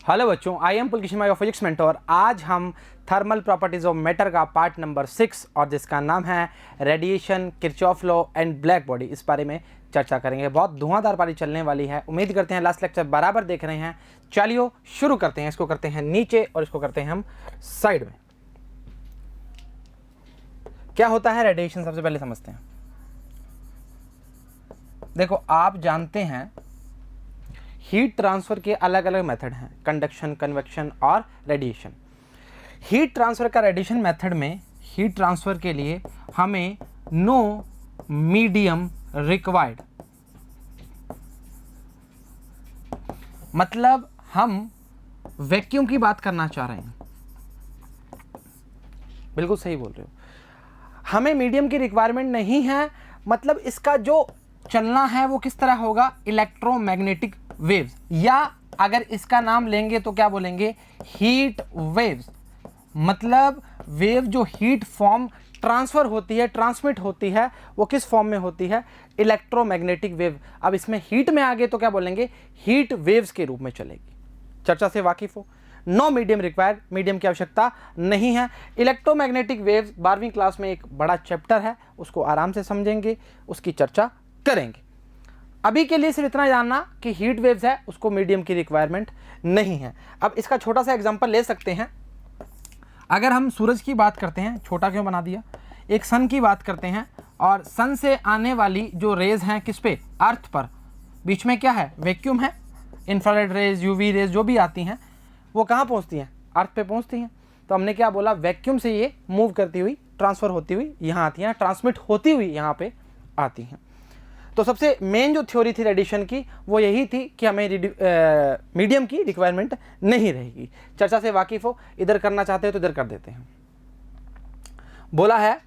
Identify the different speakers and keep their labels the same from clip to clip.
Speaker 1: Hello बच्चों, I am Pulkish your physics mentor. आज हम थर्मल प्रॉपर्टीज ऑफ मैटर का पार्ट नंबर 6 और जिसका नाम है radiation, Kirchhoff law and black body, इस बारे में चर्चा करेंगे। बहुत धुआंधार पारी चलने वाली है। उम्मीद करते हैं लास्ट लेक्चर बराबर देख रहे हैं। चलिए शुरू करते हैं। इसको करते हैं नीचे और इसको करते हैं हम साइड में। क्या होता है रेडिएशन, सबसे पहले समझते हैं। देखो, आप जानते हैं हीट ट्रांसफर के अलग अलग मेथड हैं, कंडक्शन, कन्वेक्शन और रेडिएशन। हीट ट्रांसफर का रेडिएशन मेथड में हीट ट्रांसफर के लिए हमें नो मीडियम रिक्वायर्ड, मतलब हम वैक्यूम की बात करना चाह रहे हैं। बिल्कुल सही बोल रहे हो, हमें मीडियम की रिक्वायरमेंट नहीं है। मतलब इसका जो चलना है वो किस तरह होगा, इलेक्ट्रोमैग्नेटिक वेव्स, या अगर इसका नाम लेंगे तो क्या बोलेंगे, हीट वेव्स। मतलब वेव जो हीट फॉर्म ट्रांसफर होती है, ट्रांसमिट होती है, वो किस फॉर्म में होती है, इलेक्ट्रोमैग्नेटिक वेव। अब इसमें हीट में आगे तो क्या बोलेंगे, हीट वेव्स के रूप में चलेगी। चर्चा से वाकिफ हो। नो मीडियम रिक्वायर्ड, मीडियम की आवश्यकता नहीं है। इलेक्ट्रोमैग्नेटिक वेव्स 12वीं क्लास में एक बड़ा चैप्टर है, उसको आराम से समझेंगे, उसकी चर्चा करेंगे। अभी के लिए सिर्फ इतना जानना कि हीट वेव्स है, उसको मीडियम की रिक्वायरमेंट नहीं है। अब इसका छोटा सा एग्जांपल ले सकते हैं। अगर हम सूरज की बात करते हैं, छोटा क्यों बना दिया, एक सन की बात करते हैं, और सन से आने वाली जो रेज हैं किस पे, अर्थ पर, बीच में क्या है, वैक्यूम है। इंफ्रारेड रेज, यूवी रेज जो भी आती हैं वो कहाँ पहुँचती हैं, अर्थ पे पहुँचती हैं। तो हमने क्या बोला, वैक्यूम से ये मूव करती हुई, ट्रांसफ़र होती हुई यहाँ आती हैं, ट्रांसमिट होती हुई यहाँ पे आती हैं। तो सबसे मेन जो थ्योरी थी रेडिएशन की वो यही थी कि हमें मीडियम की रिक्वायरमेंट नहीं रहेगी। चर्चा से वाकिफ हो, इधर करना चाहते हो तो इधर कर देते हैं। बोला है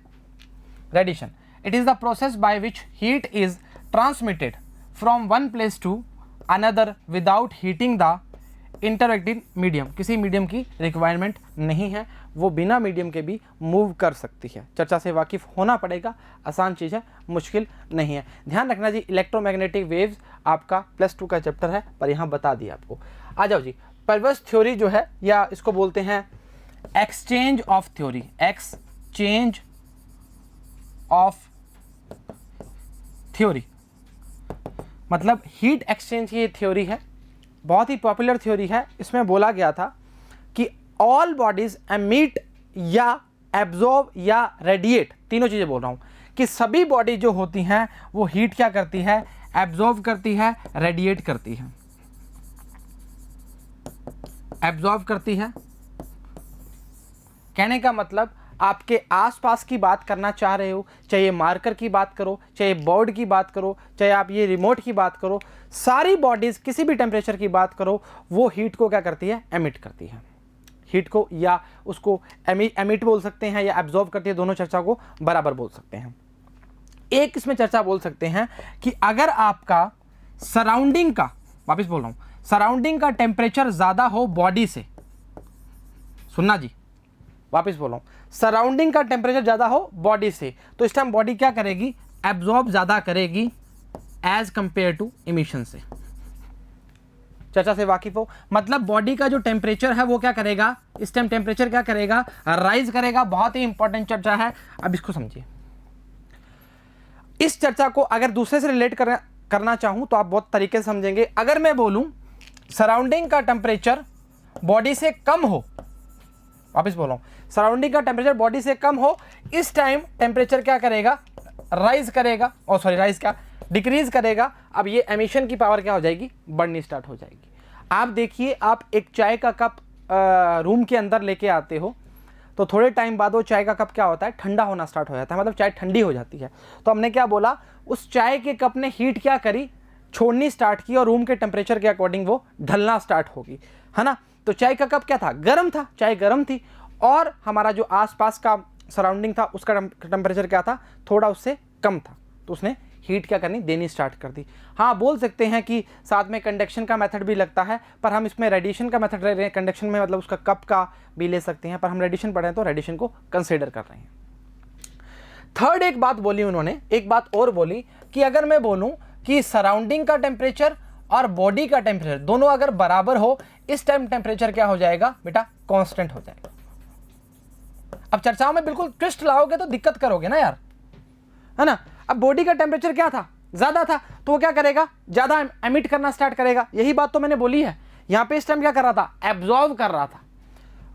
Speaker 1: radiation, it is the process by which heat is transmitted from one place to another without heating the interacting medium. किसी मीडियम की रिक्वायरमेंट नहीं है, वो बिना मीडियम के भी मूव कर सकती है। चर्चा से वाकिफ होना पड़ेगा, आसान चीज़ है, मुश्किल नहीं है। ध्यान रखना जी, इलेक्ट्रोमैग्नेटिक वेव्स आपका +2 का चैप्टर है, पर यहाँ बता दिया आपको। आ जाओ जी, परवर्स थ्योरी जो है, या इसको बोलते हैं exchange of theory, exchange of theory, मतलब हीट एक्सचेंज की थ्योरी है, बहुत ही पॉपुलर थ्योरी है। इसमें बोला गया था कि ऑल बॉडीज एमिट या एब्जॉर्ब या रेडिएट, तीनों चीज़ें बोल रहा हूँ, कि सभी बॉडी जो होती हैं वो हीट क्या करती है, एब्जॉर्ब करती है, रेडिएट करती है। एब्जॉर्ब करती है, कहने का मतलब आपके आसपास की बात करना चाह रहे हो, चाहे मार्कर की बात करो, चाहे बोर्ड की बात करो, चाहे आप ये रिमोट की बात करो, सारी बॉडीज किसी भी टेम्परेचर की बात करो, वो हीट को क्या करती है, एमिट करती है। हीट को या उसको एमिट बोल सकते हैं या एब्जॉर्ब करती है, दोनों चर्चा को बराबर बोल सकते हैं। एक इसमें चर्चा बोल सकते हैं कि अगर आपका सराउंडिंग का, वापस बोल रहा हूँ, सराउंडिंग का टेम्परेचर ज़्यादा हो बॉडी से, सुनना जी, वापस बोल रहा हूँ, सराउंडिंग का टेम्परेचर ज़्यादा हो बॉडी से, तो इस टाइम बॉडी क्या करेगी, एब्जॉर्ब ज़्यादा करेगी एज कंपेयर टू इमिशन से। चर्चा से वाकिफ हो, मतलब बॉडी का जो टेम्परेचर है वो क्या करेगा, इस टाइम टेम्परेचर क्या करेगा, राइज करेगा। बहुत ही इंपॉर्टेंट चर्चा है, अब इसको समझिए। इस चर्चा को अगर दूसरे से रिलेट करना चाहूं तो आप बहुत तरीके से समझेंगे। अगर मैं बोलूं सराउंडिंग का टेम्परेचर बॉडी से कम हो, वापस बोल रहा हूं, सराउंडिंग का टेम्परेचर बॉडी से कम हो, इस टाइम टेम्परेचर क्या करेगा, राइज करेगा, और सॉरी राइज क्या, डिक्रीज करेगा। अब ये एमिशन की पावर क्या हो जाएगी, बढ़नी स्टार्ट हो जाएगी। आप देखिए, आप एक चाय का कप रूम के अंदर लेके आते हो तो थोड़े टाइम बाद वो चाय का कप क्या होता है, ठंडा होना स्टार्ट हो जाता है, मतलब चाय ठंडी हो जाती है। तो हमने क्या बोला, उस चाय के कप ने हीट क्या करी, छोड़नी स्टार्ट की, और रूम के टेम्परेचर के अकॉर्डिंग वो ढलना स्टार्ट होगी, है ना। तो चाय का कप क्या था, गर्म था, चाय गर्म थी, और हमारा जो आसपास का सराउंडिंग था उसका टेम्परेचर क्या था, थोड़ा उससे कम था, तो उसने हीट क्या करनी, देनी स्टार्ट कर दी। हाँ, बोल सकते हैं कि साथ में कंडक्शन का मेथड भी लगता है, पर हम इसमें रेडिएशन का मेथड ले रहे हैं। कंडक्शन में मतलब उसका कप का भी ले सकते हैं, पर हम रेडिएशन पढ़ रहे हैं तो रेडिएशन को कंसिडर कर रहे हैं। थर्ड एक बात बोली उन्होंने, एक बात और बोली कि अगर मैं बोलूं कि सराउंडिंग का टेम्परेचर और बॉडी का टेम्परेचर दोनों अगर बराबर हो, इस टाइम टेम्परेचर क्या हो जाएगा बेटा, कांस्टेंट हो जाएगा। अब चर्चाओं में बिल्कुल ट्विस्ट लाओगे तो दिक्कत करोगे ना यार, है ना। अब बॉडी का टेम्परेचर क्या था, ज्यादा था, तो वो क्या करेगा, ज्यादा एमिट करना स्टार्ट करेगा। यही बात तो मैंने बोली है। यहाँ पे इस टाइम क्या कर रहा था, एब्जॉर्व कर रहा था।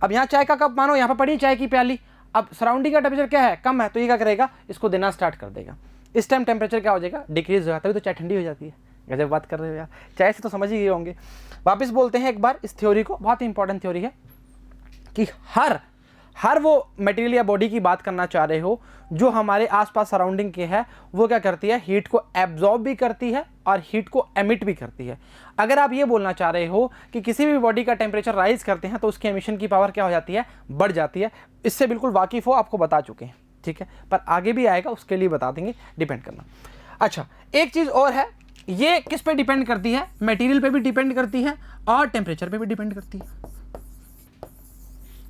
Speaker 1: अब यहाँ चाय का कप मानो यहाँ पे पड़ी चाय की प्याली, अब सराउंडिंग का टेम्परेचर क्या है, कम है, तो ये क्या करेगा, इसको देना स्टार्ट कर देगा। इस टाइम टेम्परेचर क्या हो जाएगा, डिक्रीज हो जाता है, तो चाय ठंडी हो जाती है। गजब बात कर रहे हो यार, चाय से तो समझ ही गए होंगे। वापस बोलते हैं एक बार इस थ्योरी को, बहुत ही इंपॉर्टेंट थ्योरी है कि हर वो मटेरियल या बॉडी की बात करना चाह रहे हो जो हमारे आसपास सराउंडिंग के है, वो क्या करती है, हीट को एब्जॉर्ब भी करती है और हीट को एमिट भी करती है। अगर आप ये बोलना चाह रहे हो कि किसी भी बॉडी का टेम्परेचर राइज करते हैं तो उसकी एमिशन की पावर क्या हो जाती है, बढ़ जाती है। इससे बिल्कुल वाकिफ हो, आपको बता चुके हैं, ठीक है, पर आगे भी आएगा, उसके लिए बता देंगे, डिपेंड करना। अच्छा, एक चीज़ और है, ये किस पे डिपेंड करती है, मटेरियल पे भी डिपेंड करती है और टेम्परेचर पे भी डिपेंड करती है।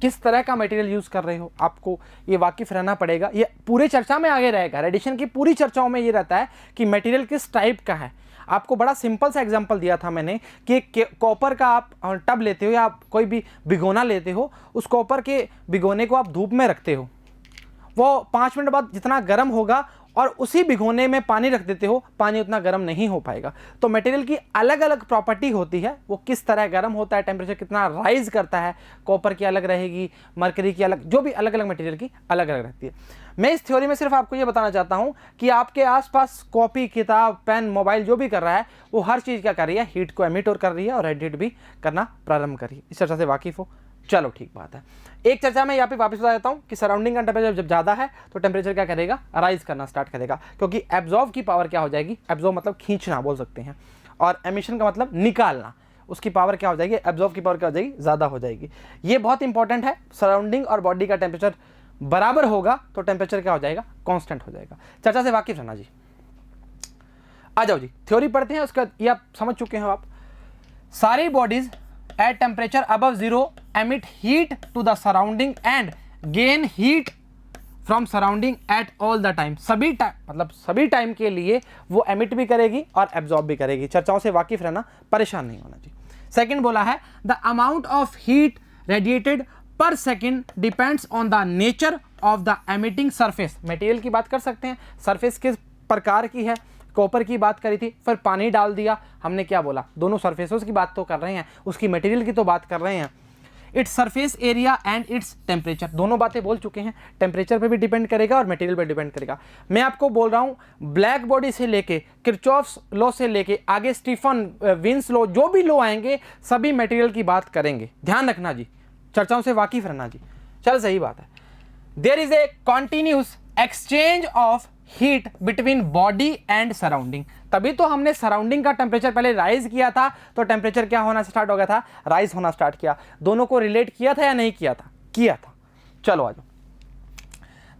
Speaker 1: किस तरह का मटेरियल यूज कर रहे हो, आपको ये वाकिफ रहना पड़ेगा। ये पूरे चर्चा में आगे रहेगा, रेडिएशन की पूरी चर्चाओं में ये रहता है कि मटेरियल किस टाइप का है। आपको बड़ा सिंपल सा एग्जांपल दिया था मैंने कि कॉपर का आप टब लेते हो या आप कोई भी भिगोना लेते हो, उस कॉपर के भिगोने को आप धूप में रखते हो, वो 5 मिनट बाद जितना गर्म होगा और उसी भिगोने में पानी रख देते हो, पानी उतना गर्म नहीं हो पाएगा। तो मटेरियल की अलग अलग प्रॉपर्टी होती है, वो किस तरह गर्म होता है, टेम्परेचर कितना राइज करता है, कॉपर की अलग रहेगी, मरकरी की अलग, जो भी अलग अलग मटेरियल की अलग अलग रहती है। मैं इस थ्योरी में सिर्फ आपको ये बताना चाहता हूँ कि आपके आसपास कॉपी, किताब, पेन, मोबाइल जो भी कर रहा है, वो हर चीज़ क्या कर रही है, हीट को एमिट और कर रही है और रेडिएट भी करना प्रारंभ कर रही है। इस चर्चा से वाकिफ हो, चलो ठीक बात है। एक चर्चा में यहाँ पे वापस बता देता हूँ कि सराउंडिंग का टेम्परेचर जब ज़्यादा है तो टेम्परेचर क्या करेगा, राइज करना स्टार्ट करेगा, क्योंकि एब्जॉर्ब की पावर क्या हो जाएगी, एब्जॉर्ब मतलब खींचना बोल सकते हैं, और एमिशन का मतलब निकालना, उसकी पावर क्या हो जाएगी, एब्जॉर्ब की पावर क्या हो जाएगी, ज़्यादा हो जाएगी। ये बहुत इंपॉर्टेंट है। सराउंडिंग और बॉडी का टेम्परेचर बराबर होगा तो टेम्परेचर क्या हो जाएगा, कॉन्स्टेंट हो जाएगा। चर्चा से वाकिफ रहना जी। आ जाओ जी, थ्योरी पढ़ते हैं, उसका ये आप समझ चुके हो। आप सारी bodies at temperature above zero emit heat to the surrounding and gain heat from surrounding at all the time। सभी टाइम मतलब सभी टाइम के लिए वो एमिट भी करेगी और एब्जॉर्ब भी करेगी। चर्चाओं से वाकिफ रहना, परेशान नहीं होना जी। सेकंड बोला है the amount of heat radiated per second depends on the nature of the emitting surface. Material की बात कर सकते हैं, सरफेस किस प्रकार की है, कॉपर की बात करी थी, फिर पानी डाल दिया, हमने क्या बोला, दोनों सरफेसेस की बात तो कर रहे हैं, उसकी मटेरियल की तो बात कर रहे हैं। Its surface area and its temperature, दोनों बातें बोल चुके हैं। टेम्परेचर पे भी डिपेंड करेगा और मटेरियल पे डिपेंड करेगा। मैं आपको बोल रहा हूँ ब्लैक बॉडी से लेके किरचॉफ्स लॉ से लेके आगे स्टीफन विंस लॉ, जो भी लॉ आएंगे सभी मटेरियल की बात करेंगे, ध्यान रखना जी, चर्चाओं से वाकिफ रहना जी। चल सही बात है। There is a continuous exchange of heat between body and surrounding. तभी तो हमने सराउंडिंग का टेम्परेचर पहले राइज किया था तो टेम्परेचर क्या होना स्टार्ट हो गया था, राइज होना स्टार्ट किया। दोनों को रिलेट किया था या नहीं किया था, किया था। चलो आ जाओ।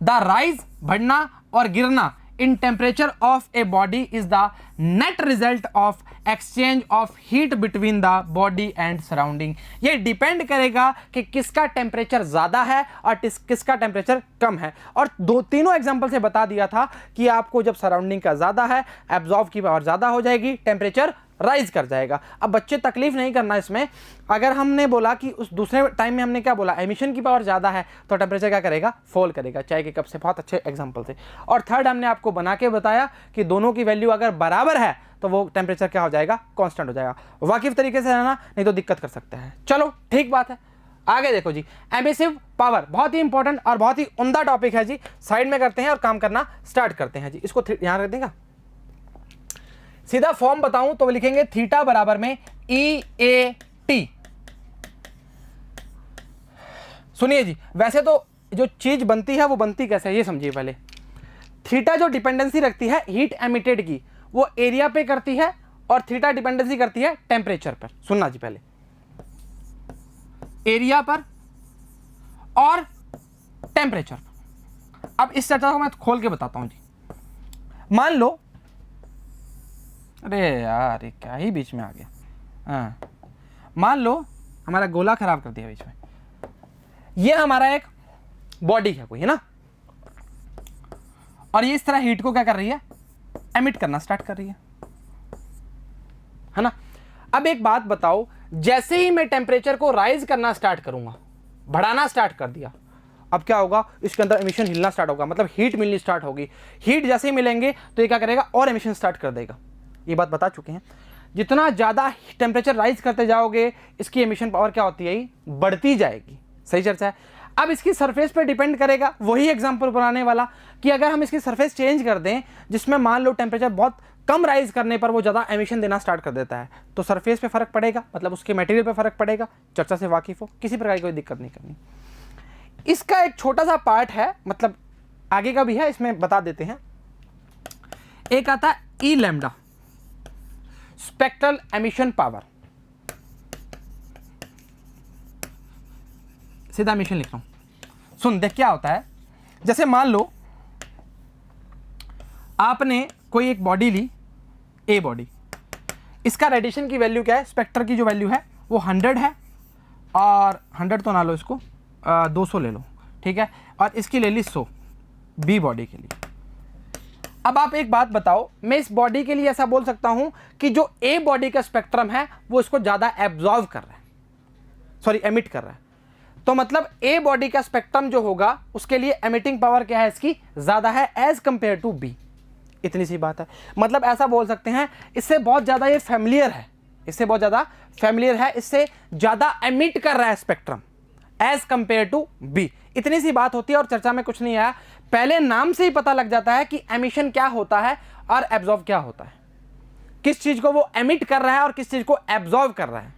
Speaker 1: द राइज, बढ़ना और गिरना in temperature of a body is the net result of exchange of heat between the body and surrounding। ये डिपेंड करेगा कि किसका टेम्परेचर ज़्यादा है और किसका टेम्परेचर कम है। और तीनों एग्जांपल से बता दिया था कि आपको जब सराउंडिंग का ज़्यादा है, एब्जॉर्ब की पावर ज़्यादा हो जाएगी, टेम्परेचर राइज कर जाएगा। अब बच्चे तकलीफ नहीं करना इसमें, अगर हमने बोला कि उस दूसरे टाइम में हमने क्या बोला, एमिशन की पावर ज़्यादा है तो टेम्परेचर क्या करेगा, फॉल करेगा, चाय के कप से, बहुत अच्छे एग्जांपल थे। और थर्ड हमने आपको बना के बताया कि दोनों की वैल्यू अगर बराबर है तो वो टेम्परेचर क्या हो जाएगा, कांस्टेंट हो जाएगा। वाकिफ तरीके से रहना, नहीं तो दिक्कत कर सकते हैं। चलो ठीक बात है, आगे देखो जी। एमिसिव पावर बहुत ही इंपॉर्टेंट और बहुत ही उम्दा टॉपिक है जी, साइड में करते हैं और काम करना स्टार्ट करते हैं जी। इसको ध्यान रख देगा, सीधा फॉर्म बताऊं तो लिखेंगे थीटा बराबर में ई ए टी। सुनिए जी, वैसे तो जो चीज बनती है वो बनती कैसे है ये समझिए पहले। थीटा जो डिपेंडेंसी रखती है हीट एमिटेड की, वो एरिया पे करती है और थीटा डिपेंडेंसी करती है टेम्परेचर पर। सुनना जी पहले, एरिया पर और टेम्परेचर पर। अब इस चर्चा को मैं खोल के बताता हूं जी। मान लो, अरे यार ये क्या ही बीच में आ गया, हाँ, मान लो हमारा गोला खराब कर दिया बीच में। ये हमारा एक बॉडी है कोई, है ना, और ये इस तरह हीट को क्या कर रही है, एमिट करना स्टार्ट कर रही है ना। अब एक बात बताओ, जैसे ही मैं टेम्परेचर को राइज करना स्टार्ट करूंगा, बढ़ाना स्टार्ट कर दिया, अब क्या होगा, इसके अंदर एमिशन हिलना स्टार्ट होगा, मतलब हीट मिलनी स्टार्ट होगी। हीट जैसे ही मिलेंगे तो ये क्या करेगा, और एमिशन स्टार्ट कर देगा। ये बात बता चुके हैं। जितना ज़्यादा टेम्परेचर राइज करते जाओगे, इसकी एमिशन पावर क्या होती है, बढ़ती जाएगी। सही चर्चा है। अब इसकी सरफेस पे डिपेंड करेगा, वही एग्जांपल बनाने वाला, कि अगर हम इसकी सरफेस चेंज कर दें, जिसमें मान लो टेम्परेचर बहुत कम राइज करने पर वो ज़्यादा एमिशन देना स्टार्ट कर देता है, तो सरफेस पे फर्क पड़ेगा, मतलब उसके मटेरियल पे फर्क पड़ेगा। चर्चा से वाकिफ हो, किसी प्रकार की कोई दिक्कत नहीं करनी। इसका एक छोटा सा पार्ट है, मतलब आगे का भी है, इसमें बता देते हैं। एक आता है ई लैम्डा, स्पेक्ट्रल एमिशन पावर। सीधा एमिशन लिख रहा हूं, सुन देख क्या होता है। जैसे मान लो आपने कोई एक बॉडी ली, ए बॉडी, इसका रेडिएशन की वैल्यू क्या है, स्पेक्टर की जो वैल्यू है वो 100 है, और 100 तो ना लो, इसको 200 ले लो, ठीक है, और इसकी ले ली 100 बी बॉडी के लिए। अब आप एक बात बताओ, मैं इस बॉडी के लिए ऐसा बोल सकता हूं कि जो ए बॉडी का स्पेक्ट्रम है वो इसको ज़्यादा एब्जॉर्व कर रहा है, सॉरी एमिट कर रहा है, तो मतलब ए बॉडी का स्पेक्ट्रम जो होगा उसके लिए एमिटिंग पावर क्या है, इसकी ज़्यादा है एज कंपेयर टू बी। इतनी सी बात है, मतलब ऐसा बोल सकते हैं, इससे बहुत ज़्यादा ये फैमिलियर है, इससे बहुत ज़्यादा फैमिलियर है, इससे ज़्यादा एमिट कर रहा है spectrum as compare to B. इतनी सी बात होती है, और चर्चा में कुछ नहीं आया, पहले नाम से ही पता लग जाता है कि एमिशन क्या होता है और एब्जॉर्ब क्या होता है, किस चीज़ को वो एमिट कर रहा है और किस चीज़ को एब्जॉर्ब कर रहा है।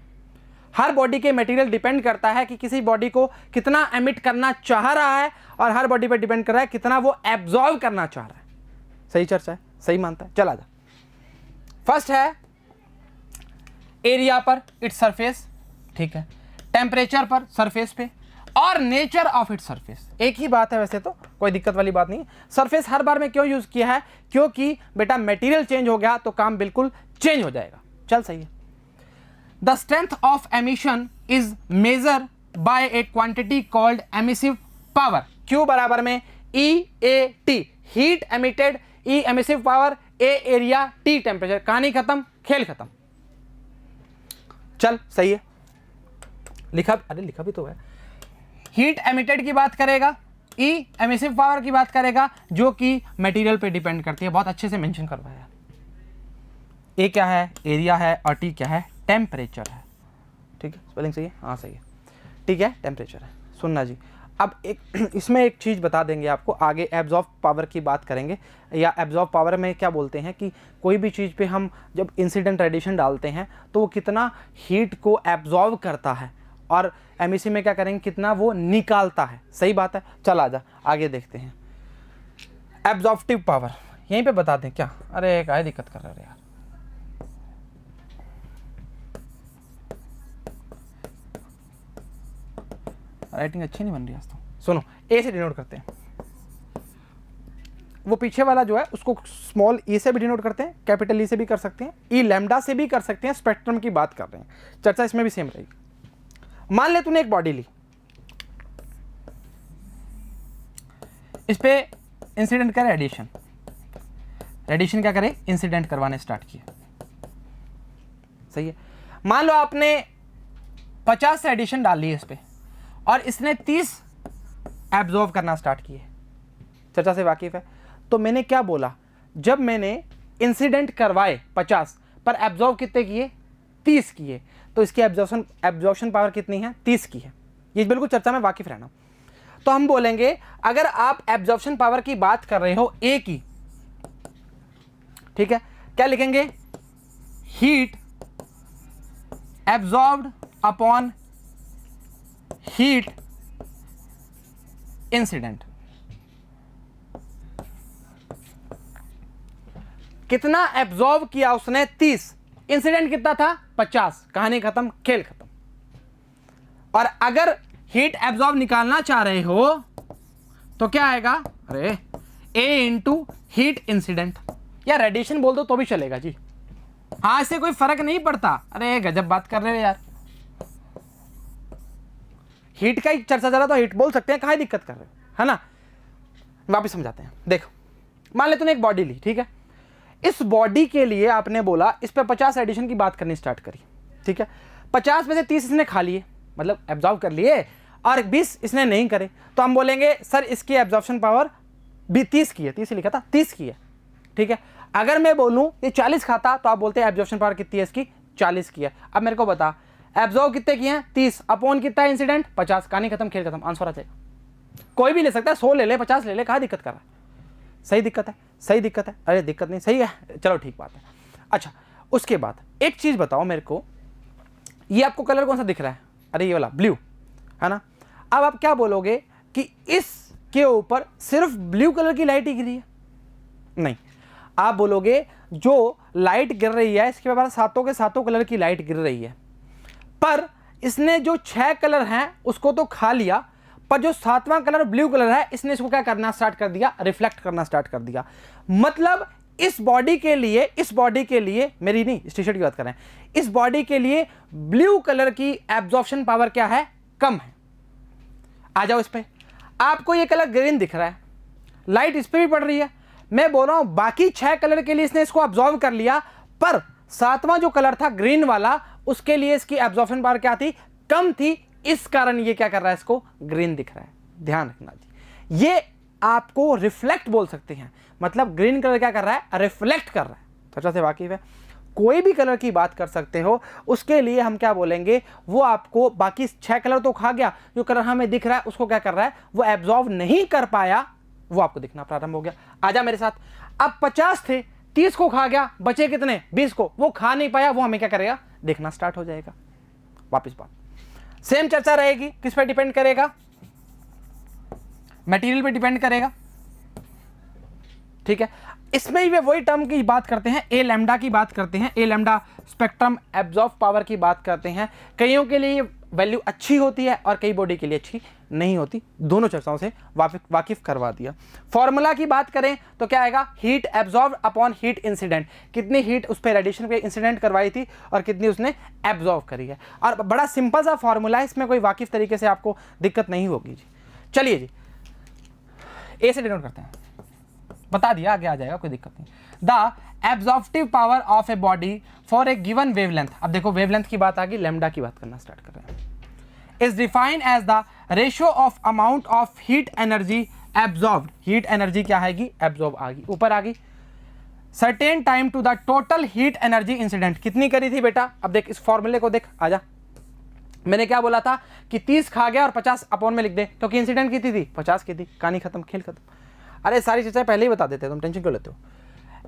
Speaker 1: हर बॉडी के मटेरियल डिपेंड करता है कि किसी बॉडी को कितना एमिट करना चाह रहा है, और हर बॉडी पर डिपेंड कर रहा है कितना वो एब्जॉर्ब करना चाह रहा है। सही चर्चा है, सही मानता है। चला जा, फर्स्ट है एरिया पर इट्स सरफेस, ठीक है, टेम्परेचर पर सरफेस पे, और नेचर ऑफ इट्स सरफेस। एक ही बात है वैसे तो, कोई दिक्कत वाली बात नहीं। सरफेस हर बार में क्यों यूज किया है, क्योंकि बेटा मटेरियल चेंज हो गया तो काम बिल्कुल चेंज हो जाएगा। चल सही है। The strength of emission is measure by A quantity called emissive power, Q बराबर में EAT, heat emitted, E emissive power, A area, T temperature. कहानी खत्म, खेल खत्म। चल सही है, लिखा, अरे लिखा भी तो है। हीट एमिटेड की बात करेगा, E एमिसिव पावर की बात करेगा, जो कि मटेरियल पे डिपेंड करती है। बहुत अच्छे से मेंशन करवाया। A क्या है, एरिया है, और T क्या है, टेम्परेचर है। ठीक है, स्पेलिंग सही है, हाँ सही है, ठीक है, टेम्परेचर है। सुनना जी, अब एक इसमें एक चीज़ बता देंगे आपको, आगे एब्जॉर्ब पावर की बात करेंगे, या एब्जॉर्ब पावर में क्या बोलते हैं कि कोई भी चीज़ पे हम जब इंसिडेंट रेडिएशन डालते हैं तो वो कितना हीट को एब्जॉर्ब करता है, और एमईसी में क्या करेंगे, कितना वो निकालता है। सही बात है। चल आजा आगे देखते हैं। एब्जॉर्प्टिव पावर यहीं पे बता दें क्या, अरे क्या दिक्कत कर रहे हैं यार, राइटिंग अच्छी नहीं बन रही आज तो। सुनो, ए से डिनोट करते हैं, वो पीछे वाला जो है उसको स्मॉल ई से भी डिनोट करते हैं, कैपिटल ई से भी कर सकते हैं, ई लैम्डा से भी कर सकते हैं। स्पेक्ट्रम की बात कर रहे हैं, चर्चा इसमें भी सेम रहेगी। मान ले तूने एक बॉडी ली, इस पे इंसिडेंट करे रेडिएशन, रेडिएशन क्या करे, इंसिडेंट करवाने स्टार्ट किए। सही है। मान लो आपने 50 रेडिएशन डाल ली इस पे, और इसने 30 एब्जॉर्ब करना स्टार्ट किए। चर्चा से वाकिफ है। तो मैंने क्या बोला, जब मैंने इंसिडेंट करवाए 50 पर एब्जॉर्ब कितने किए, 30 किए, तो इसकी एब्जॉर्प्शन पावर कितनी है, 30 की है। ये बिल्कुल चर्चा में वाकिफ रहना। तो हम बोलेंगे अगर आप एब्जॉर्प्शन पावर की बात कर रहे हो ए की, ठीक है, क्या लिखेंगे, heat absorbed upon heat incident. कितना एब्जॉर्ब किया उसने, 30, इंसिडेंट कितना था, 50। कहानी खत्म, खेल खत्म। और अगर हीट एब्जॉर्ब निकालना चाह रहे हो तो क्या आएगा, अरे A इंटू हीट इंसिडेंट, या रेडिएशन बोल दो तो भी चलेगा जी, हाँ इससे कोई फर्क नहीं पड़ता। अरे गजब बात कर रहे हो यार, हीट का ही चर्चा चला तो हीट बोल सकते हैं, कहाँ दिक्कत कर रहे हो, है ना। वापस समझाते हैं। देखो, मान ले तूने एक बॉडी ली, ठीक है, इस बॉडी के लिए आपने बोला, इस पे 50 एडिशन की बात करनी स्टार्ट करी, ठीक है। 50 में से 30 इसने खा लिए, मतलब एब्जॉर्व कर लिए, और 20 इसने नहीं करे, तो हम बोलेंगे सर इसकी एब्जॉर्प्शन पावर भी 30 की है, 30 लिखा था, 30 की है, ठीक है। अगर मैं बोलूँ ये 40 खाता तो आप बोलते हैं एब्जॉर्प्शन पावर कितनी है इसकी, 40 की है। अब मेरे को बता एब्जॉर्व कितने किए हैं, 30 अपॉन कितना है इंसिडेंट, 50, कहानी खत्म, खेल खत्म, आंसर आ जाएगा। कोई भी ले सकता है, 100 ले ले, 50 ले ले, कहाँ दिक्कत कर रहा है, सही दिक्कत है, सही दिक्कत है, अरे दिक्कत नहीं, सही है, चलो ठीक बात है। अच्छा उसके बाद एक चीज़ बताओ मेरे को, ये आपको कलर कौन सा दिख रहा है, अरे ये वाला ब्लू है ना। अब आप क्या बोलोगे कि इसके ऊपर सिर्फ ब्लू कलर की लाइट ही गिरी है, नहीं, आप बोलोगे जो लाइट गिर रही है इसके बाद सातों के सातों कलर की लाइट गिर रही है, पर इसने जो 6 कलर हैं उसको तो खा लिया, पर जो 7वां कलर ब्लू कलर है इसने इसको क्या करना स्टार्ट कर दिया, रिफ्लेक्ट करना स्टार्ट कर दिया। मतलब इस बॉडी के लिए मेरी नहीं, इस टी शर्ट की बात कर रहे हैं, इस बॉडी के लिए ब्लू कलर की एब्जॉर्प्शन पावर क्या है, कम है। आ जाओ इस पे, आपको ये कलर ग्रीन दिख रहा है, लाइट इस पे भी पड़ रही है, मैं बोल रहा हूं बाकी 6 कलर के लिए इसने इसको एब्जॉर्व कर लिया, पर 7वां जो कलर था ग्रीन वाला उसके लिए इसकी एब्जॉर्प्शन पावर क्या थी, कम थी, इस कारण ये क्या कर रहा है, इसको ग्रीन दिख रहा है। ध्यान रखना जी, ये आपको रिफ्लेक्ट बोल सकते हैं, मतलब ग्रीन कलर क्या कर रहा है, रिफ्लेक्ट कर रहा है। चर्चा से वाकिफ है, कोई भी कलर की बात कर सकते हो, उसके लिए हम क्या बोलेंगे, वो आपको बाकी 6 कलर तो खा गया, जो कलर हमें दिख रहा है उसको क्या कर रहा है, वो एब्जॉर्व नहीं कर पाया, वो आपको दिखना प्रारंभ हो गया। आजा मेरे साथ, अब 50 थे, 30 को खा गया, बचे कितने, 20 को, वो खा नहीं पाया, वो हमें क्या करेगा, देखना स्टार्ट हो जाएगा। वापस बात सेम चर्चा रहेगी, किस पे डिपेंड करेगा, मटेरियल पे डिपेंड करेगा, ठीक है। इसमें भी वही टर्म की बात करते हैं, ए लैम्डा की बात करते हैं, ए लैम्डा स्पेक्ट्रम एब्जॉर्ब पावर की बात करते हैं। कईयों के लिए वैल्यू अच्छी होती है और कई बॉडी के लिए अच्छी नहीं होती, दोनों चर्चाओं से वाकिफ करवा दिया। फॉर्मूला की बात करें तो क्या आएगा, heat absorb upon heat incident, कितनी हीट उस पर रेडिएशन पे इंसिडेंट करवाई थी और कितनी उसने एब्जॉर्ब करी है, और बड़ा सिंपल सा फॉर्मूला है, इसमें कोई वाकिफ तरीके से आपको दिक्कत नहीं होगी जी। चलिए जी ए से डिनोट करते हैं, बता दिया, आगे आ जाएगा, कोई दिक्कत नहीं। The absorptive power of a body for a given wavelength, अब देखो वेवलेंथ की बात आ गई, लैम्डा की बात करना स्टार्ट कर रहे हैं, is defined as the ratio of amount of heat energy absorbed, heat energy क्या आएगी, एब्जॉर्ब आ गई, ऊपर आ गई, certain time to the total heat energy incident, कितनी करी थी बेटा, अब देख इस फॉर्मूले को देख, आजा, मैंने क्या बोला था कि 30 खा गया और 50 अपॉन में लिख दे, क्योंकि इंसिडेंट कितनी थी, 50 की थी, कहानी खत्म, खेल खत्म। अरे सारी चीजें पहले ही बता देते हो, तुम टेंशन क्यों लेते हो।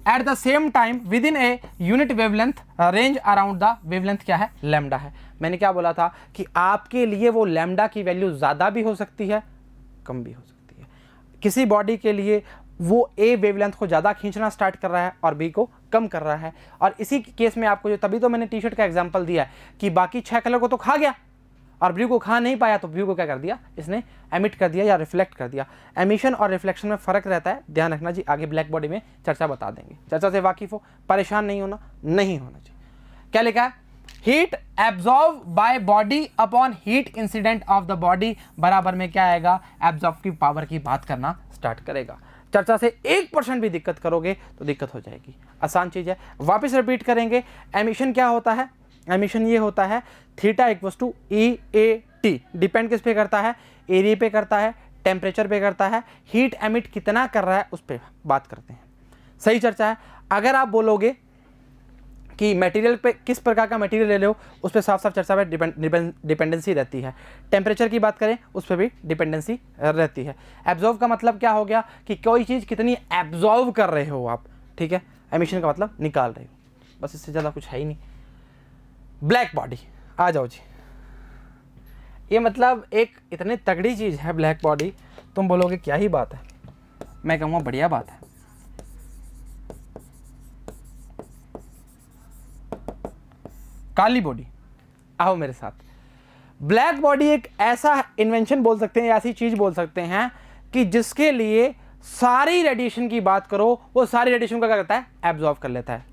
Speaker 1: At the same time with in a unit wavelength range around the wavelength क्या है, लैम्डा है। मैंने क्या बोला था कि आपके लिए वो लैम्डा की वैल्यू ज़्यादा भी हो सकती है, कम भी हो सकती है। किसी बॉडी के लिए वो ए वेवलेंथ को ज़्यादा खींचना स्टार्ट कर रहा है और बी को कम कर रहा है, और इसी केस में आपको जो, तभी तो मैंने टी शर्ट का एग्जाम्पल दिया है कि बाकी 6 कलर को तो खा गया और ब्लू को खा नहीं पाया, तो ब्लू को क्या कर दिया, इसने एमिट कर दिया या रिफ्लेक्ट कर दिया। एमिशन और रिफ्लेक्शन में फ़र्क रहता है, ध्यान रखना जी, आगे ब्लैक बॉडी में चर्चा बता देंगे, चर्चा से वाकिफ हो, परेशान नहीं होना, नहीं होना चाहिए। क्या लिखा है, heat absorb by body upon heat incident of the body बराबर में क्या आएगा, एब्जॉर्प्टिव पावर की बात करना स्टार्ट करेगा। चर्चा से 1% भी दिक्कत करोगे तो दिक्कत हो जाएगी, आसान चीज़ है। वापस रिपीट करेंगे, एमिशन क्या होता है, एमिशन ये होता है theta equals to EAT, depend किस पे करता है, एरिया पे करता है, टेम्परेचर पे करता है, हीट एमिट कितना कर रहा है उस पर बात करते हैं। सही चर्चा है। अगर आप बोलोगे कि मटेरियल पे किस प्रकार का मटेरियल ले लो, उस पर साफ साफ चर्चा पे डिपेंडेंसी रहती है। टेम्परेचर की बात करें उस पर भी डिपेंडेंसी रहती है। एब्जॉर्व का मतलब क्या हो गया कि कोई चीज़ कितनी एब्जॉर्व कर रहे हो आप, ठीक है। एमिशन का मतलब निकाल रहे हो, बस इससे ज़्यादा कुछ है ही नहीं। ब्लैक बॉडी, आ जाओ जी, ये मतलब एक इतनी तगड़ी चीज़ है ब्लैक बॉडी, तुम बोलोगे क्या ही बात है, मैं कहूँगा बढ़िया बात है। काली बॉडी, आओ मेरे साथ। ब्लैक बॉडी एक ऐसा इन्वेंशन बोल सकते हैं, ऐसी चीज़ बोल सकते हैं कि जिसके लिए सारी रेडिएशन की बात करो, वो सारी रेडिएशन का क्या करता है, एब्जॉर्ब कर लेता है।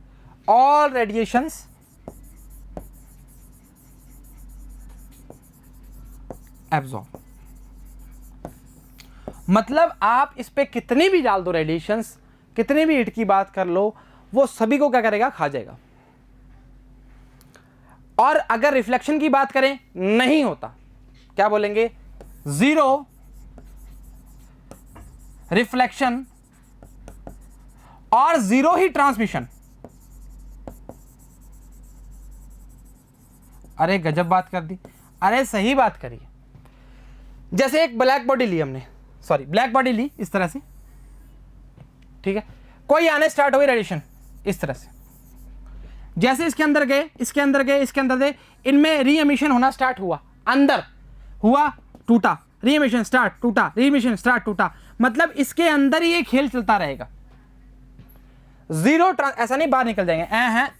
Speaker 1: ऑल रेडिएशंस एब्जॉर्ब, मतलब आप इस पे कितनी भी डाल दो रेडिएशंस, कितनी भी हीट की बात कर लो, वो सभी को क्या करेगा, खा जाएगा। और अगर रिफ्लेक्शन की बात करें नहीं होता, क्या बोलेंगे, जीरो रिफ्लेक्शन और जीरो ही ट्रांसमिशन। अरे गजब बात कर दी, अरे सही बात करिए। जैसे एक ब्लैक बॉडी ली हमने, सॉरी ब्लैक बॉडी ली इस तरह से, ठीक है, कोई आने स्टार्ट हुई रेडिएशन इस तरह से, जैसे इसके अंदर गए, इसके अंदर गए, इसके अंदर गए, इनमें री एमिशन होना स्टार्ट हुआ, अंदर हुआ, टूटा, री एमिशन स्टार्ट, टूटा, री एमिशन स्टार्ट, टूटा, मतलब इसके अंदर ही ये खेल चलता रहेगा। जीरो ऐसा नहीं बाहर निकल जाएंगे, है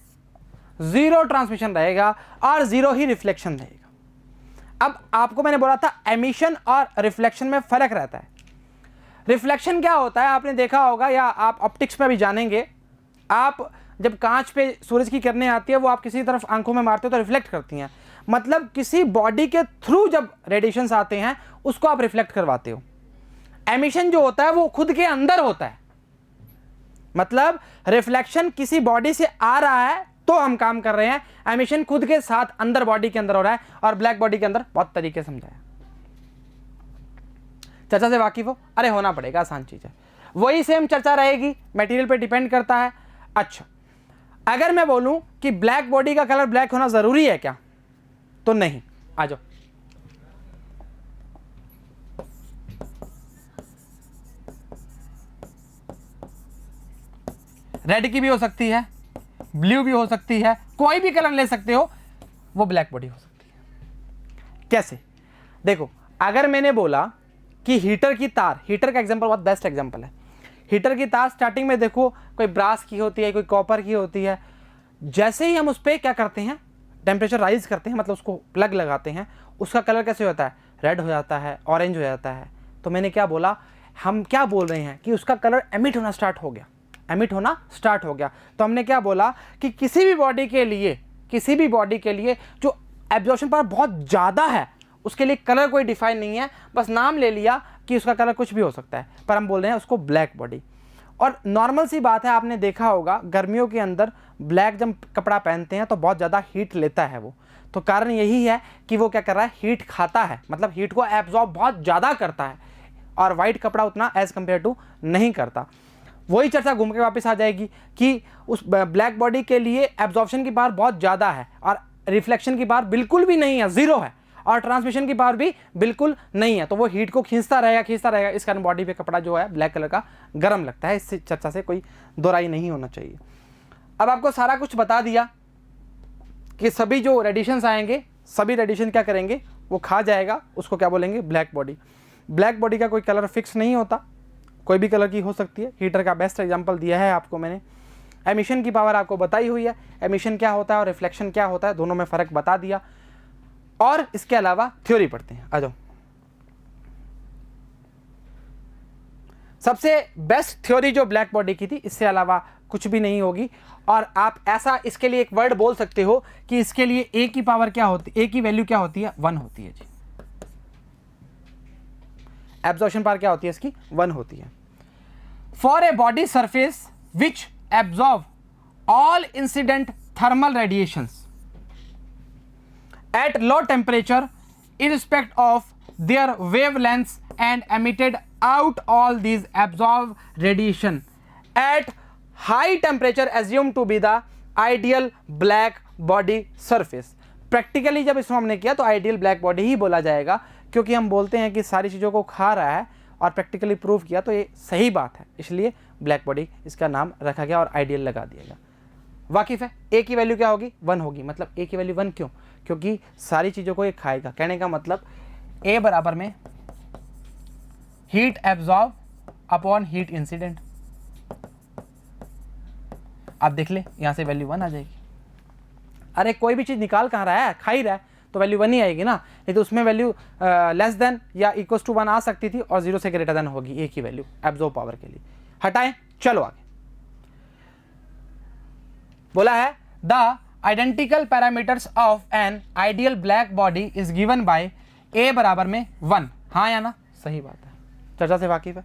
Speaker 1: जीरो ट्रांसमिशन रहेगा और जीरो ही रिफ्लेक्शन रहेगा। अब आपको मैंने बोला था एमिशन और रिफ्लेक्शन में फर्क रहता है। रिफ्लेक्शन क्या होता है, आपने देखा होगा या आप ऑप्टिक्स में भी जानेंगे, आप जब कांच पे सूरज की किरणें आती है वो आप किसी तरफ आंखों में मारते हो तो रिफ्लेक्ट करती हैं, मतलब किसी बॉडी के थ्रू जब रेडिएशंस आते हैं उसको आप रिफ्लेक्ट करवाते हो। एमिशन जो होता है वो खुद के अंदर होता है, मतलब रिफ्लेक्शन किसी बॉडी से आ रहा है तो हम काम कर रहे हैं, एमिशन खुद के साथ अंदर बॉडी के अंदर हो रहा है। और ब्लैक बॉडी के अंदर बहुत तरीके समझाया, चर्चा से वाकिफ हो, अरे होना पड़ेगा, आसान चीज है, वही सेम चर्चा रहेगी, मटेरियल पे डिपेंड करता है। अच्छा, अगर मैं बोलूं कि ब्लैक बॉडी का कलर ब्लैक होना जरूरी है क्या, तो नहीं, आ जाओ। रेड की भी हो सकती है, ब्लू भी हो सकती है, कोई भी कलर ले सकते हो, वो ब्लैक बॉडी हो सकती है। कैसे, देखो, अगर मैंने बोला कि हीटर की तार, हीटर का एग्जांपल बहुत बेस्ट एग्जांपल है, हीटर की तार स्टार्टिंग में देखो कोई ब्रास की होती है, कोई कॉपर की होती है, जैसे ही हम उस पर क्या करते हैं, टेम्परेचर राइज करते हैं, मतलब उसको प्लग लगाते हैं, उसका कलर कैसे होता है, रेड हो जाता है, ऑरेंज हो जाता है। तो मैंने क्या बोला, हम क्या बोल रहे हैं कि उसका कलर एमिट होना स्टार्ट हो गया, एमिट होना स्टार्ट हो गया। तो हमने क्या बोला कि किसी भी बॉडी के लिए जो एब्जॉर्प्शन पावर बहुत ज़्यादा है उसके लिए कलर कोई डिफाइन नहीं है, बस नाम ले लिया कि उसका कलर कुछ भी हो सकता है, पर हम बोल रहे हैं उसको ब्लैक बॉडी। और नॉर्मल सी बात है, आपने देखा होगा गर्मियों के अंदर ब्लैक जब कपड़ा पहनते हैं तो बहुत ज़्यादा हीट लेता है वो, तो कारण यही है कि वो क्या कर रहा है, हीट खाता है, मतलब हीट को एब्जॉर्ब बहुत ज़्यादा करता है, और वाइट कपड़ा उतना एज कम्पेयर टू नहीं करता। वही चर्चा घूम के वापस आ जाएगी कि उस ब्लैक बॉडी के लिए एब्जॉर्प्शन की पावर बहुत ज़्यादा है और रिफ्लेक्शन की पावर बिल्कुल भी नहीं है, जीरो है, और ट्रांसमिशन की पावर भी बिल्कुल नहीं है, तो वो हीट को खींचता रहेगा, इस कारण बॉडी पे कपड़ा जो है ब्लैक कलर का गर्म लगता है। इस चर्चा से कोई दोहराई नहीं होना चाहिए। अब आपको सारा कुछ बता दिया कि सभी जो रेडिएशंस आएंगे, सभी रेडिएशन क्या करेंगे, वो खा जाएगा, उसको क्या बोलेंगे, ब्लैक बॉडी। ब्लैक बॉडी का कोई कलर फिक्स नहीं होता, कोई भी कलर की हो सकती है। हीटर का बेस्ट एग्जांपल दिया है आपको मैंने। एमिशन की पावर आपको बताई हुई है, एमिशन क्या होता है और रिफ्लेक्शन क्या होता है, दोनों में फ़र्क बता दिया। और इसके अलावा थ्योरी पढ़ते हैं, आ जाओ। सबसे बेस्ट थ्योरी जो ब्लैक बॉडी की थी, इससे अलावा कुछ भी नहीं होगी। और आप ऐसा इसके लिए एक वर्ड बोल सकते हो कि इसके लिए ए की पावर क्या होती है, ए की वैल्यू क्या होती है, 1 होती है जी। एब्जॉर्प्शन पावर क्या होती है इसकी, 1 होती है। For a body surface which absorb all incident thermal radiations at low temperature irrespective of their wavelengths and emitted out all these absorbed radiation at high temperature assumed to be the ideal black body surface। Practically जब इसको हमने किया तो ideal black body ही बोला जाएगा, क्योंकि हम बोलते हैं कि सारी चीज़ों को खा रहा है और प्रैक्टिकली प्रूव किया तो ये सही बात है, इसलिए ब्लैक बॉडी इसका नाम रखा गया और आइडियल लगा दिया गया। वाकिफ है, ए की वैल्यू क्या होगी, 1 होगी। मतलब ए की वैल्यू 1 क्यों, क्योंकि सारी चीज़ों को ये खाएगा। कहने का मतलब ए बराबर में heat absorb upon heat incident. आप देख ले, यहाँ से वैल्यू 1 आ जाएगी। अरे कोई भी चीज़ निकाल कहाँ रहा है, खा ही रहा है, तो वैल्यू 1 ही आएगी ना। नहीं तो उसमें वैल्यू लेस देन या इक्वल टू 1 आ सकती थी और 0 से ग्रेटर देन होगी ए की वैल्यू एब्जॉर्ब पावर के लिए। हटाएं, चलो आगे। बोला है the identical parameters of an ideal black body is given by a बराबर में 1। हाँ या ना, सही बात है, चर्चा से वाकिफ है।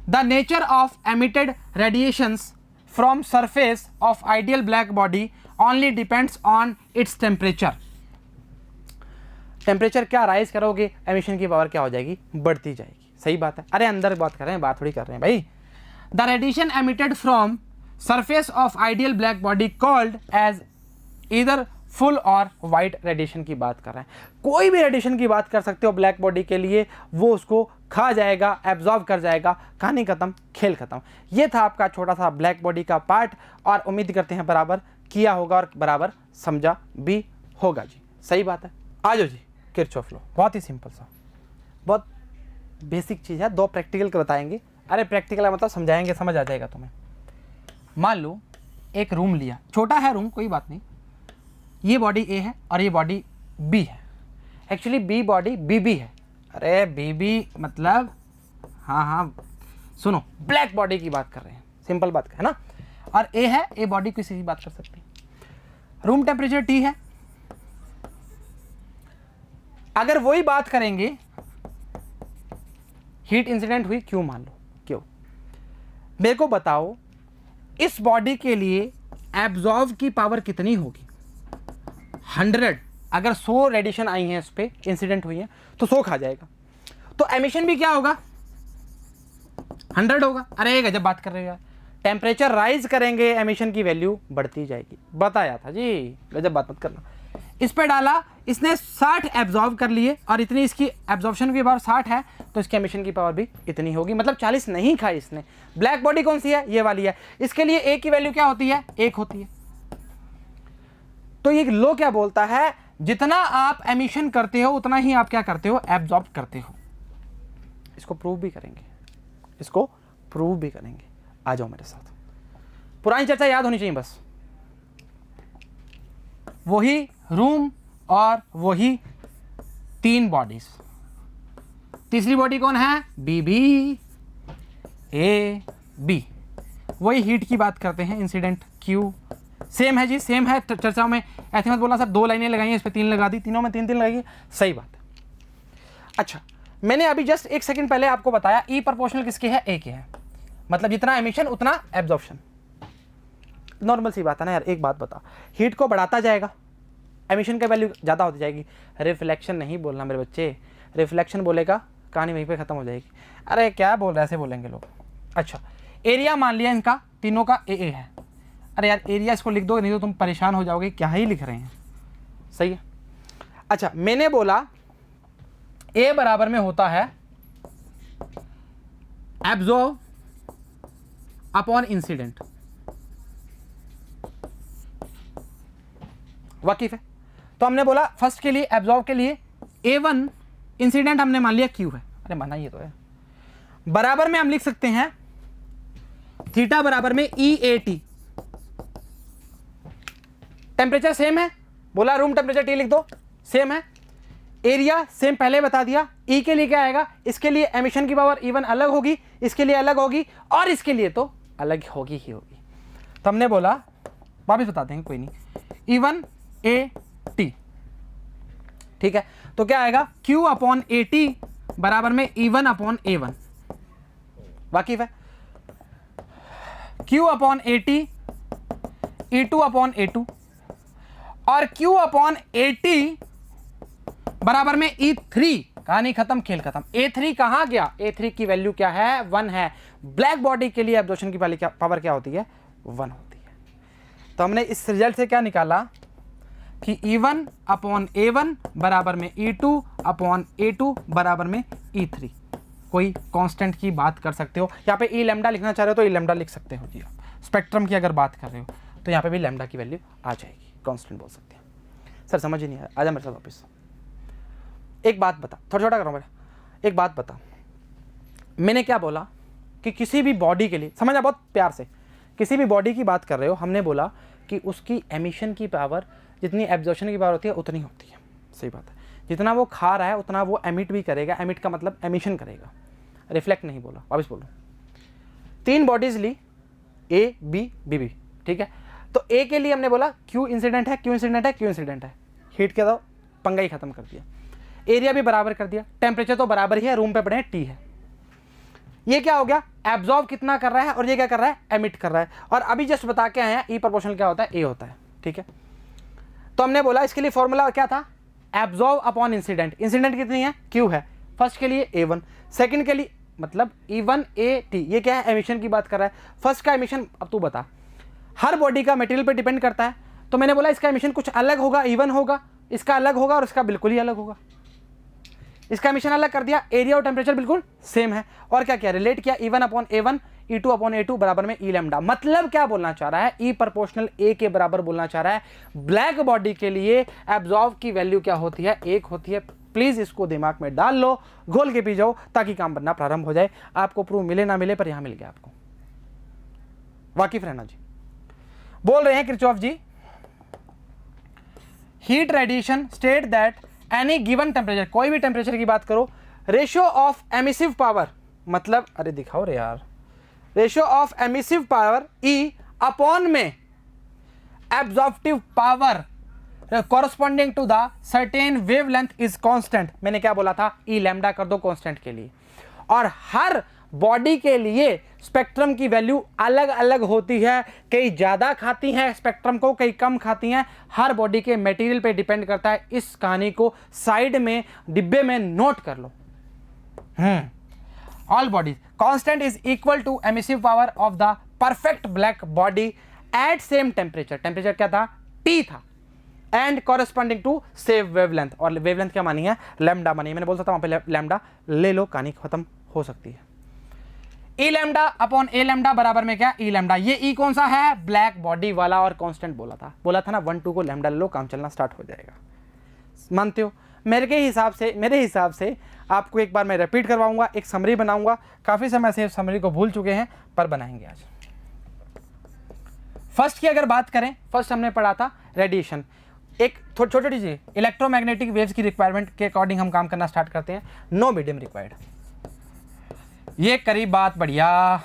Speaker 1: The nature of emitted radiations from surface of ideal black body only depends on its temperature. Temperature क्या राइज करोगे, एमिशन की पावर क्या हो जाएगी, बढ़ती जाएगी। सही बात है। अरे अंदर बात कर रहे हैं, बात थोड़ी कर रहे हैं भाई। The radiation emitted from surface of ideal black body called as इधर फुल और वाइट रेडिएशन की बात कर रहे हैं। कोई भी रेडिएशन की बात कर सकते हो ब्लैक बॉडी के लिए, वो उसको खा जाएगा, एब्जॉर्ब कर जाएगा, कहानी खत्म, खेल खत्म। ये था आपका छोटा सा ब्लैक बॉडी का पार्ट, और उम्मीद करते हैं बराबर किया होगा और बराबर समझा भी होगा जी। सही बात है। आ जाओ जी, किरचॉफ लॉ, बहुत ही सिंपल सा, बहुत बेसिक चीज़ है। 2 प्रैक्टिकल के बताएंगे। अरे प्रैक्टिकल मतलब समझाएंगे, समझ आ जाएगा तुम्हें। मान लो एक रूम लिया, छोटा है रूम, कोई बात नहीं। ये बॉडी ए है और ये बॉडी बी है। Actually B body B B है। अरे बी बी मतलब हाँ, सुनो, ब्लैक बॉडी की बात कर रहे हैं, सिंपल बात है ना। और ए है, ए बॉडी किसी की बात कर सकते हैं। रूम टेम्परेचर टी है। अगर वही बात करेंगे, हीट इंसिडेंट हुई क्यों, मान लो क्यों, मेरे को बताओ इस बॉडी के लिए एब्जॉर्ब की पावर कितनी होगी, 100। अगर 100 रेडिएशन आई हैं इस पे, इंसिडेंट हुई है, तो 100 खा जाएगा। तो एमिशन भी क्या होगा, 100 होगा। अरे गजब बात कर रहे हो यार। टेम्परेचर राइज करेंगे, एमिशन की वैल्यू बढ़ती जाएगी। बताया था जी, गजब बात मत करना। इस पे डाला, इसने 60 एब्जॉर्ब कर लिए, और इतनी इसकी एब्जॉर्प्शन की पावर 60 है, तो इसके एमिशन की पावर भी इतनी होगी। मतलब 40 नहीं खाई इसने। ब्लैक बॉडी कौन सी है, ये वाली है। इसके लिए ए की वैल्यू क्या होती है, 1 होती है। तो ये लो क्या बोलता है, जितना आप एमिशन करते हो उतना ही आप क्या करते हो, एब्जॉर्ब करते हो। इसको प्रूव भी करेंगे, इसको प्रूव भी करेंगे। आ जाओ मेरे साथ। पुरानी चर्चा याद होनी चाहिए बस। वही रूम और वही 3 बॉडीज। तीसरी बॉडी कौन है, बी बी ए बी। वही हीट की बात करते हैं, इंसिडेंट क्यू सेम है जी, सेम है। चर्चा में ऐसे मत बोलना सर 2 लाइनें लगाई हैं, इस पर 3 लगा दी, तीनों में 3 लगाई है। सही बात है। अच्छा, मैंने अभी जस्ट 1 सेकंड पहले आपको बताया ई प्रोपोर्शनल किसके है, ए के है। मतलब जितना एमिशन उतना एब्जॉर्प्शन। नॉर्मल सी बात है ना यार। एक बात बता, हीट को बढ़ाता जाएगा, एमिशन का वैल्यू ज़्यादा होती जाएगी। रिफ्लेक्शन नहीं बोलना मेरे बच्चे, रिफ्लेक्शन बोलेगा कहानी वहीं पे ख़त्म हो जाएगी। अरे क्या बोल रहे, ऐसे बोलेंगे लोग। अच्छा, एरिया मान लिया इनका तीनों का ए है। अरे यार एरिया इसको लिख दो, नहीं तो तुम परेशान हो जाओगे, क्या ही लिख रहे हैं। सही है। अच्छा, मैंने बोला ए बराबर में होता है एब्जॉर्ब अपॉन इंसिडेंट। वाकिफ है। तो हमने बोला फर्स्ट के लिए, एब्जॉर्ब के लिए A1, इंसिडेंट हमने मान लिया Q है। अरे माना ये तो है। बराबर में हम लिख सकते हैं थीटा बराबर में EAT। टेम्परेचर सेम है, बोला रूम टेम्परेचर T लिख दो, सेम है। एरिया सेम पहले बता दिया। E के लिए क्या आएगा, इसके लिए एमिशन की पावर E1 अलग होगी, इसके लिए अलग होगी, और इसके लिए तो अलग होगी ही होगी। तो हमने बोला, वापस बता देंगे कोई नहीं, E1 AT। ठीक है, तो क्या आएगा Q अपॉन AT बराबर में E1 अपॉन A1। वाकिफ है। Q upon AT E2 upon A2, और Q अपॉन AT बराबर में E3। कहानी खत्म, खेल खत्म। A3 कहां गया, A3 की वैल्यू क्या है, 1 है। ब्लैक बॉडी के लिए एब्जॉर्प्शन की पावर क्या होती है, 1 होती है। तो हमने इस रिजल्ट से क्या निकाला कि E1 अपॉन A1 बराबर में E2 अपॉन A2 बराबर में E3। कोई कांस्टेंट की बात कर सकते हो, यहाँ पे ई लैम्डा लिखना चाह रहे हो तो ई लैम्डा लिख सकते हो जी। आप स्पेक्ट्रम की अगर बात कर रहे हो तो यहाँ पे भी लैम्डा की वैल्यू आ जाएगी, कांस्टेंट बोल सकते हैं। सर समझ ही नहीं आया, आजा मेरे साथ वापस। एक बात बता, थोड़ा छोटा करो मेरा, एक बात बता, मैंने क्या बोला कि किसी भी बॉडी के लिए, समझना बहुत प्यार से, किसी भी बॉडी की बात कर रहे हो, हमने बोला कि उसकी एमिशन की पावर जितनी एब्जॉर्प्शन की पावर होती है उतनी होती है। सही बात है। जितना वो खा रहा है उतना वो एमिट भी करेगा। एमिट का मतलब एमिशन करेगा, रिफ्लेक्ट नहीं बोला, वापस बोलो। 3 बॉडीज ली, ए बी बी बी, ठीक है। तो ए के लिए हमने बोला क्यू इंसिडेंट है, क्यू इंसिडेंट है, क्यू इंसिडेंट है। हीट के तो पंगा ही खत्म कर दिया। एरिया भी बराबर कर दिया, टेम्परेचर तो बराबर ही है, रूम पे पड़े हैं T है। ये क्या हो गया, एब्जॉर्ब कितना कर रहा है और ये क्या कर रहा है, एमिट कर रहा है। और अभी जस्ट बता के आए हैं ई प्रोपोर्शनल क्या होता है, ए होता है। ठीक है, तो हमने बोला इसके लिए फॉर्मूला क्या था, एब्जॉर्ब अपॉन इंसिडेंट। इंसिडेंट कितनी है, Q है, फर्स्ट के लिए A1, सेकंड के लिए मतलब E1 AT, ये क्या है, एमिशन की बात कर रहा है। फर्स्ट का एमिशन, अब तू बता, हर बॉडी का मटेरियल पे डिपेंड करता है, तो मैंने बोला इसका एमिशन कुछ अलग होगा, E1 होगा, इसका अलग होगा और इसका बिल्कुल ही अलग होगा। इसका एमिशन अलग कर दिया, एरिया और टेम्परेचर बिल्कुल सेम है, और क्या किया, रिलेट किया, E1 upon A1 E2 upon A2 बराबर में E लैम्डा। मतलब क्या बोलना चाह रहा है, E प्रोपोर्शनल A के बराबर बोलना चाह रहा है। ब्लैक बॉडी के लिए एब्जॉर्ब की वैल्यू क्या होती है, 1 होती है। प्लीज इसको दिमाग में डाल लो, घोल के पी जाओ, ताकि काम बनना प्रारंभ हो जाए। आपको प्रूफ मिले ना मिले, पर यहां मिल गया आपको, वाकिफ रहना जी। बोल रहे हैं Kirchhoff ji, heat radiation state that any given temperature, कोई भी टेम्परेचर की बात करो, रेशियो ऑफ एमिसिव पावर, मतलब अरे दिखाओ रे यार, ratio of emissive power E upon में absorptive power corresponding to the certain wavelength is constant. मैंने क्या बोला था, E लैम्डा कर दो कांस्टेंट के लिए। और हर बॉडी के लिए स्पेक्ट्रम की वैल्यू अलग अलग होती है, कई ज़्यादा खाती हैं स्पेक्ट्रम को, कई कम खाती हैं। हर बॉडी के मटेरियल पे डिपेंड करता है। इस कहानी को साइड में डिब्बे में नोट कर लो। All bodies constant is equal to emissive power of the perfect black body at same temperature. Temperature क्या था, T था, and corresponding to same wavelength. और वेवलेंथ क्या मानी है, लैम्डा मानी है। मैंने बोल सकता वहां पे लैम्डा ले लो, कहानी खत्म हो सकती है। E lambda upon A lambda बराबर में क्या, E लैम्डा। ये E कौन सा है, ब्लैक बॉडी वाला, और कांस्टेंट बोला था ना 1 2 को लैम्डा ले लो, काम चलना स्टार्ट हो जाएगा। मानते हो? मेरे हिसाब से आपको एक बार मैं रिपीट करवाऊंगा, एक समरी बनाऊंगा। काफी समय से समरी को भूल चुके हैं, पर बनाएंगे आज। फर्स्ट की अगर बात करें, फर्स्ट हमने पढ़ा था रेडिएशन, एक छोटी छोटी चीज, इलेक्ट्रोमैग्नेटिक वेव्स की रिक्वायरमेंट के अकॉर्डिंग हम काम करना स्टार्ट करते हैं। नो मीडियम रिक्वायर्ड, ये करीब बात बढ़िया।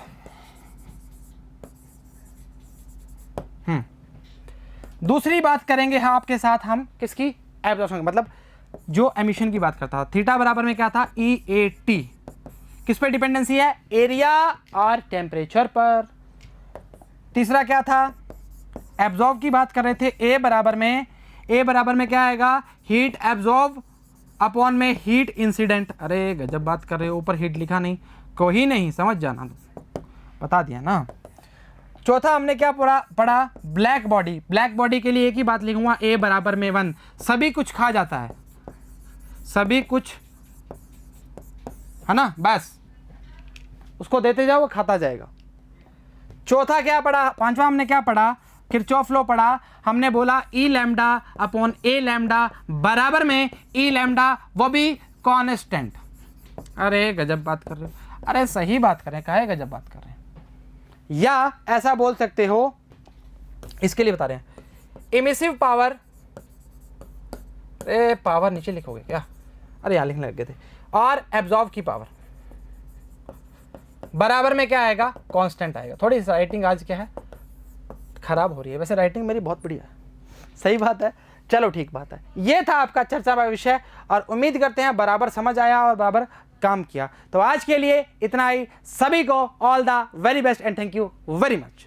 Speaker 1: दूसरी बात करेंगे हाँ आपके साथ हम किसकी, एब्जॉर्प्शन, मतलब जो एमिशन की बात करता था। थीटा बराबर में क्या था, EAT। किस पर डिपेंडेंसी है, एरिया और टेम्परेचर पर। तीसरा क्या था, एब्जॉर्ब की बात कर रहे थे, A बराबर में क्या आएगा, हीट एब्जॉर्ब अपॉन में हीट इंसिडेंट। अरे गजब बात कर रहे हो, ऊपर हीट लिखा नहीं, कोई नहीं, समझ जाना, बता दिया ना। चौथा हमने क्या पढ़ा, ब्लैक बॉडी। ब्लैक बॉडी के लिए एक ही बात लिखूंगा, A बराबर में 1। सभी कुछ खा जाता है, सभी कुछ, है ना, बस उसको देते जाओ वो खाता जाएगा। चौथा क्या पढ़ा, पांचवा हमने क्या पढ़ा, किरचॉफ लॉ पढ़ा। हमने बोला E lambda upon A lambda बराबर में E लैम्डा, वो भी कांस्टेंट। अरे गजब बात कर रहे हो, अरे सही बात कर रहे हैं, काहे गजब बात कर रहे हैं। या ऐसा बोल सकते हो, इसके लिए बता रहे हैं, इमिसिव पावर, अरे पावर नीचे लिखोगे क्या, अरे यहाँ लिखने लग गए थे, और एब्जॉर्ब की पावर बराबर में क्या आएगा, कांस्टेंट आएगा। थोड़ी सी राइटिंग आज क्या है, खराब हो रही है, वैसे राइटिंग मेरी बहुत बढ़िया है, सही बात है, चलो ठीक बात है। ये था आपका चर्चा का विषय, और उम्मीद करते हैं बराबर समझ आया और बराबर काम किया। तो आज के लिए इतना ही, सभी को all the very best and thank you very much.